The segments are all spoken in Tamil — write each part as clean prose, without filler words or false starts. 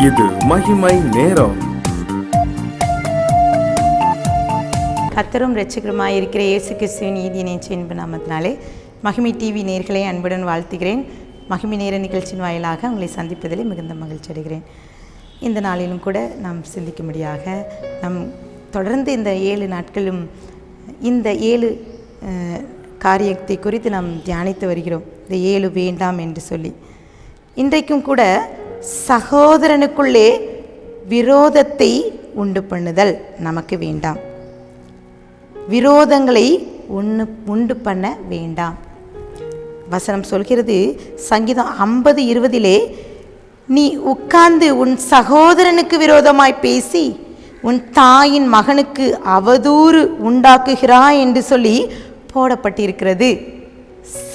இது மகிமை நேரம். கர்த்தரும் இரட்சகருமாய் இருக்கிற இயேசு கிறிஸ்துவின் நீதி நேற்று என்பது நாமத்தினாலே மகிமை டிவி நேயர்களை அன்புடன் வாழ்த்துகிறேன். மகிமை நேர நிகழ்ச்சியின் வாயிலாக உங்களை சந்திப்பதிலே மிகுந்த மகிழ்ச்சி அடைகிறேன். இந்த நாளிலும் கூட நாம் சிந்திக்கும்படியாக நாம் தொடர்ந்து இந்த 7 நாட்களும் இந்த 7 காரியத்தை குறித்து நாம் தியானித்து வருகிறோம். இந்த 7 வேண்டாம் என்று சொல்லி இன்றைக்கும் கூட சகோதரனுக்குள்ளே விரோதத்தை உண்டு பண்ணுதல் நமக்கு வேண்டாம். விரோதங்களை உண்டு பண்ண வேண்டாம். வசனம் சொல்கிறது, சங்கீதம் 50:20 நீ உட்கார்ந்து உன் சகோதரனுக்கு விரோதமாய் பேசி உன் தாயின் மகனுக்கு அவதூறு உண்டாக்குகிறாய் என்று சொல்லி போடப்பட்டிருக்கிறது.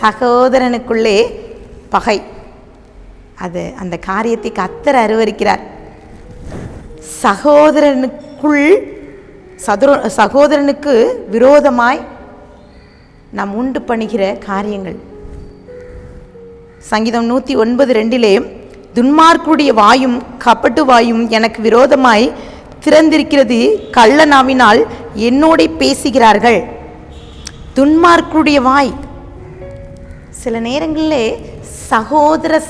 சகோதரனுக்குள்ளே பகை, அந்த காரியத்தை கர்த்தர் அருவருக்கிறார். சகோதரனுக்கு விரோதமாய் நாம் உண்டு பண்ணுகிற காரியங்கள். சங்கீதம் 109:2 துன்மார்க்குடைய வாயும் கபட்டு வாயும் எனக்கு விரோதமாய் திறந்திருக்கிறது, கள்ள நாவினால் என்னோட பேசுகிறார்கள். துன்மார்க்குடைய வாய். சில நேரங்களிலே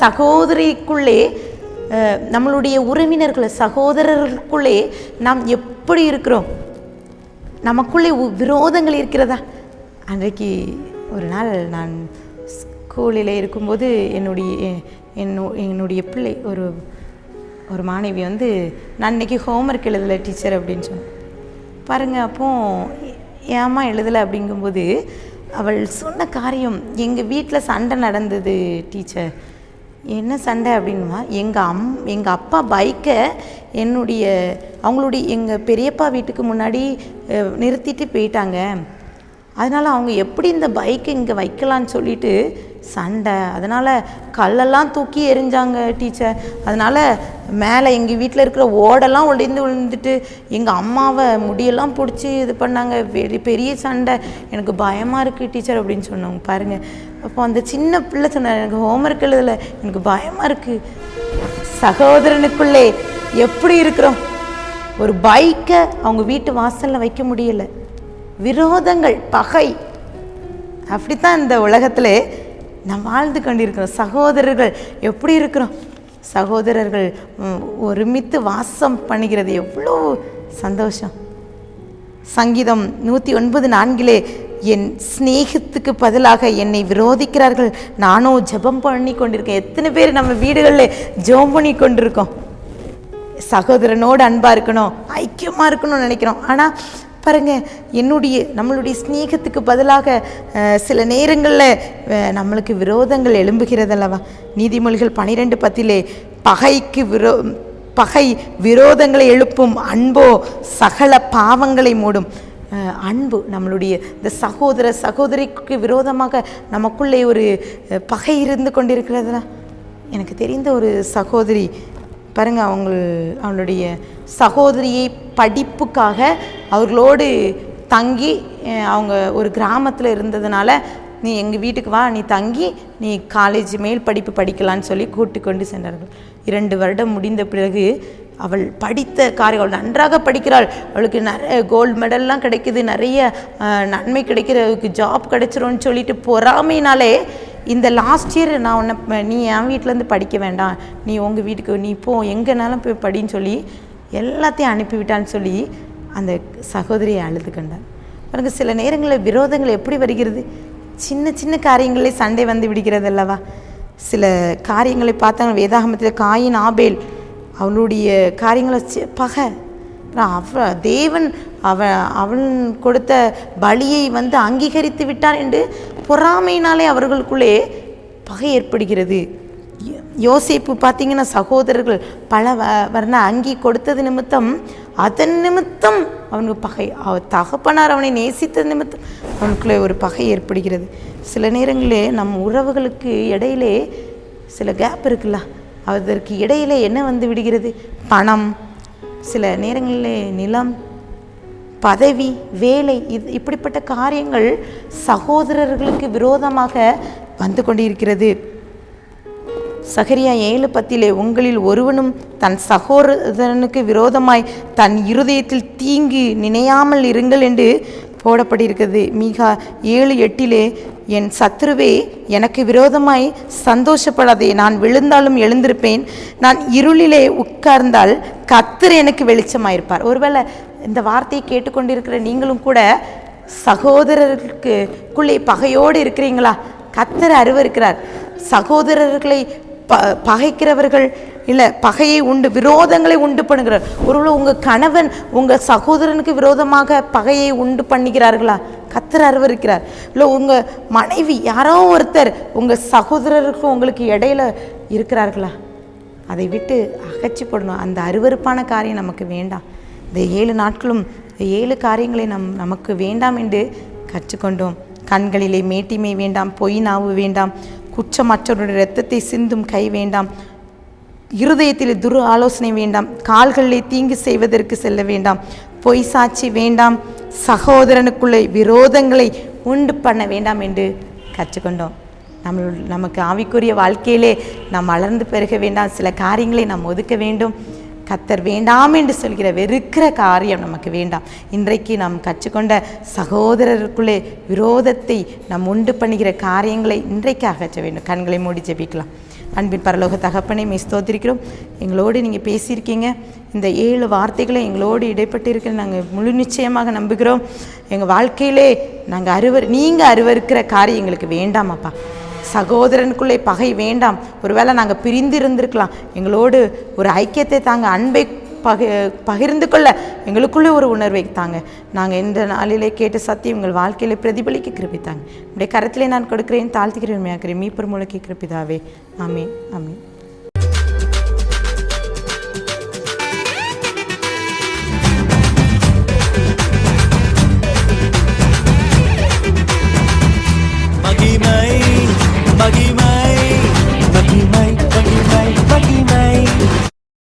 சகோதரிக்குள்ளே நம்மளுடைய உறவினர்கள் சகோதரர்களுக்குள்ளே நாம் எப்படி இருக்கிறோம்? நமக்குள்ளே விரோதங்கள் இருக்கிறதா? அன்றைக்கு ஒரு நாள் நான் ஸ்கூலில் இருக்கும்போது என்னுடைய பிள்ளை ஒரு மாணவி வந்து, நான் இன்றைக்கி ஹோம்ஒர்க் எழுதலை டீச்சர் அப்படின்னு சொன்னேன். பாருங்கள், அப்போ ஏமா எழுதலை அப்படிங்கும்போது அவள் சொன்ன காரியம், எங்கள் வீட்டில் சண்டை நடந்தது டீச்சர். என்ன சண்டை அப்படின்மா, எங்கள் அப்பா பைக்கை எங்கள் பெரியப்பா வீட்டுக்கு முன்னாடி நிறுத்திட்டு போயிட்டாங்க. அதனால் அவங்க எப்படி இந்த பைக்கை இங்கே வைக்கலான்னு சொல்லிட்டு சண்டை. அதனால் கல்லெல்லாம் தூக்கி எறிஞ்சாங்க டீச்சர். அதனால் மேலே எங்கள் வீட்டில் இருக்கிற ஓடெல்லாம் விழுந்துட்டு எங்கள் அம்மாவை முடியெல்லாம் பிடிச்சி இது பண்ணாங்க. பெரிய சண்டை. எனக்கு பயமாக இருக்குது டீச்சர் அப்படின்னு சொன்னாங்க. பாருங்கள், அப்போ அந்த சின்ன பிள்ளை சொன்னார், எனக்கு ஹோம்ஒர்க் எழுதலை, எனக்கு பயமாக இருக்குது. சகோதரனுக்குள்ளே எப்படி இருக்கிறோம்? ஒரு பைக்கை அவங்க வீட்டு வாசலில் வைக்க முடியலை. விரோதங்கள், பகை. அப்படித்தான் இந்த உலகத்தில் நாம் வாழ்ந்து கொண்டிருக்கிறோம். சகோதரர்கள் எப்படி இருக்கிறோம்? சகோதரர்கள் ஒருமித்து வாசம் பண்ணுகிறது எவ்வளோ சந்தோஷம். சங்கீதம் 109:4 என் சிநேகத்துக்கு பதிலாக என்னை விரோதிக்கிறார்கள், நானும் ஜெபம் பண்ணி கொண்டிருக்கேன். எத்தனை பேர் நம்ம வீடுகளில் ஜெபம் பண்ணி கொண்டிருக்கோம்? சகோதரனோடு அன்பாக இருக்கணும், ஐக்கியமாக இருக்கணும்னு நினைக்கிறோம். ஆனால் பாருங்கள், நம்மளுடைய ஸ்நேகத்துக்கு பதிலாக சில நேரங்களில் நம்மளுக்கு விரோதங்கள் எழும்புகிறதல்லவா? நீதிமொழிகள் 12:10 பகை விரோதங்களை எழுப்பும், அன்போ சகல பாவங்களை மூடும். அன்பு, நம்மளுடைய இந்த சகோதரிக்கு விரோதமாக நமக்குள்ளே ஒரு பகை இருந்து கொண்டிருக்கிறதா? எனக்கு தெரிந்த ஒரு சகோதரி பாருங்கள், அவளுடைய சகோதரியை படிப்புக்காக அவர்களோடு தங்கி, அவங்க ஒரு கிராமத்தில் இருந்ததுனால, நீ எங்கள் வீட்டுக்கு வா, நீ தங்கி நீ காலேஜ் மேல் படிப்பு படிக்கலான்னு சொல்லி கூட்டி கொண்டு சென்றார்கள். 2 வருடம் முடிந்த பிறகு அவள் படித்த காரியங்கள் நன்றாக படிக்கிறாள். அவளுக்கு நிறைய கோல்டு மெடல்லாம் கிடைக்குது, நிறைய நன்மை கிடைக்கிற, அவளுக்கு ஜாப் கிடைச்சிரும்னு சொல்லிட்டு பொறாமைனாலே இந்த லாஸ்ட் இயர் நீ என் வீட்டிலேருந்து படிக்க வேண்டாம், நீ உங்கள் வீட்டுக்கு நீ போ, எங்கேனாலும் போய் படின்னு சொல்லி எல்லாத்தையும் அனுப்பிவிட்டான்னு சொல்லி அந்த சகோதரியை அழுது கண்டார். பாருங்க, சில நேரங்களில் விரோதங்கள் எப்படி வருகிறது? சின்ன சின்ன காரியங்களே சண்டை வந்து விடுகிறது அல்லவா? சில காரியங்களை பார்த்தாங்க வேதாகமத்தில், காயின் ஆபேல் அவளுடைய காரியங்களை பகை. தேவன் அவன் கொடுத்த பலியை வந்து அங்கீகரித்து விட்டார் என்று பொறாமையினாலே அவர்களுக்குள்ளே பகை ஏற்படுகிறது. யோசேப்பு பார்த்தீங்கன்னா, சகோதரர்கள் பல வர்ண அங்கி கொடுத்தது நிமித்தம், அதன் நிமித்தம் அவனுக்கு பகை. தகப்பனார் அவனை நேசித்தது நிமித்தம் அவனுக்குள்ளே ஒரு பகை ஏற்படுகிறது. சில நேரங்களிலே நம் உறவுகளுக்கு இடையிலே சில கேப் இருக்குல்ல, அதற்கு இடையிலே என்ன வந்து விடுகிறது? பணம், சில நேரங்களிலே நிலம், பதவி, வேலை, இப்படிப்பட்ட காரியங்கள் சகோதரர்களுக்கு விரோதமாக வந்து கொண்டிருக்கிறது. சகரியா 7:10 உங்களில் ஒருவனும் தன் சகோதரனுக்கு விரோதமாய் தன் இருதயத்தில் தீங்கு நினையாமல் இருங்கள் என்று போடப்பட்டிருக்கிறது. மீகா 7:8 என் சத்துருவே எனக்கு விரோதமாய் சந்தோஷப்படாதே, நான் விழுந்தாலும் எழுந்திருப்பேன், நான் இருளிலே உட்கார்ந்தால் கர்த்தர் எனக்கு வெளிச்சமாயிருப்பார். ஒருவேளை இந்த வார்த்தையை கேட்டுக்கொண்டிருக்கிற நீங்களும் கூட சகோதரர்களுக்குள்ளே பகையோடு இருக்கிறீங்களா? கர்த்தர் அருவருக்கிறார். சகோதரர்களை பகைக்கிறவர்கள் இல்லை, பகையை உண்டு விரோதங்களை உண்டு பண்ணுகிறார். ஒருவேளை உங்கள் கணவன் உங்கள் சகோதரனுக்கு விரோதமாக பகையை உண்டு பண்ணுகிறார்களா? கர்த்தர் அருவருக்கிறார். இல்லை உங்கள் மனைவி யாரோ ஒருத்தர் உங்கள் சகோதரருக்கும் உங்களுக்கு இடையில இருக்கிறார்களா? அதை விட்டு அகற்றி போடணும். அந்த அருவருப்பான காரியம் நமக்கு வேண்டாம். இந்த 7 நாட்களும் 7 காரியங்களை நமக்கு வேண்டாம் என்று கற்றுக்கொண்டோம். கண்களிலே மேட்டிமை வேண்டாம், பொய் நாவு வேண்டாம், குற்றமற்றவருடைய இரத்தத்தை சிந்தும் கை வேண்டாம், இருதயத்தில் துரு ஆலோசனை வேண்டாம், கால்களிலே தீங்கு செய்வதற்கு செல்ல வேண்டாம், பொய் சாட்சி வேண்டாம், சகோதரனுக்குள்ளே விரோதங்களை உண்டு பண்ண வேண்டாம் என்று கற்றுக்கொண்டோம். நமக்கு ஆவிக்குரிய வாழ்க்கையிலே நாம் வளர்ந்து பெருக வேண்டாம். சில காரியங்களை நாம் ஒதுக்க வேண்டும். கர்த்தர் வேண்டாம் என்று சொல்கிற வெறுக்கிற காரியம் நமக்கு வேண்டாம். இன்றைக்கு நாம் கற்றுக்கொண்ட சகோதரருக்குள்ளே விரோதத்தை நாம் உண்டு பண்ணுகிற காரியங்களை இன்றைக்கு அகற்ற வேண்டும். கண்களை மூடி ஜெபிக்கலாம். அன்பின் பரலோக தகப்பனை ஸ்தோத்திரிக்கிறோம். எங்களோடு நீங்கள் பேசியிருக்கீங்க. இந்த 7 வார்த்தைகளை எங்களோடு இடைப்பட்டு இருக்கிற நாங்கள் முழு நிச்சயமாக நம்புகிறோம். எங்கள் வாழ்க்கையிலே நீங்கள் அருவருக்கிற காரியம் எங்களுக்கு வேண்டாம் அப்பா. சகோதரனுக்குள்ளே பகை வேண்டாம். ஒருவேளை நாங்கள் பிரிந்து இருந்திருக்கலாம். எங்களோடு ஒரு ஐக்கியத்தை தாங்க, அன்பை பகிர்ந்து கொள்ள எங்களுக்குள்ளே ஒரு உணர்வை தாங்க. நாங்கள் இந்த நாளிலே கேட்ட சத்தியம் எங்கள் வாழ்க்கையிலே பிரதிபலிக்க கிருபித்தாங்க. உடைய கரத்திலே நான் கொடுக்கிறேன், தாழ்த்துக்கிறேன், உண்மையாக்கிறேன். மீப்பர் மூலக்கி கிருப்பிதாவே. ஆமீன், ஆமீன். மகிமை மகிமை மகிமை மகிமை மகிமை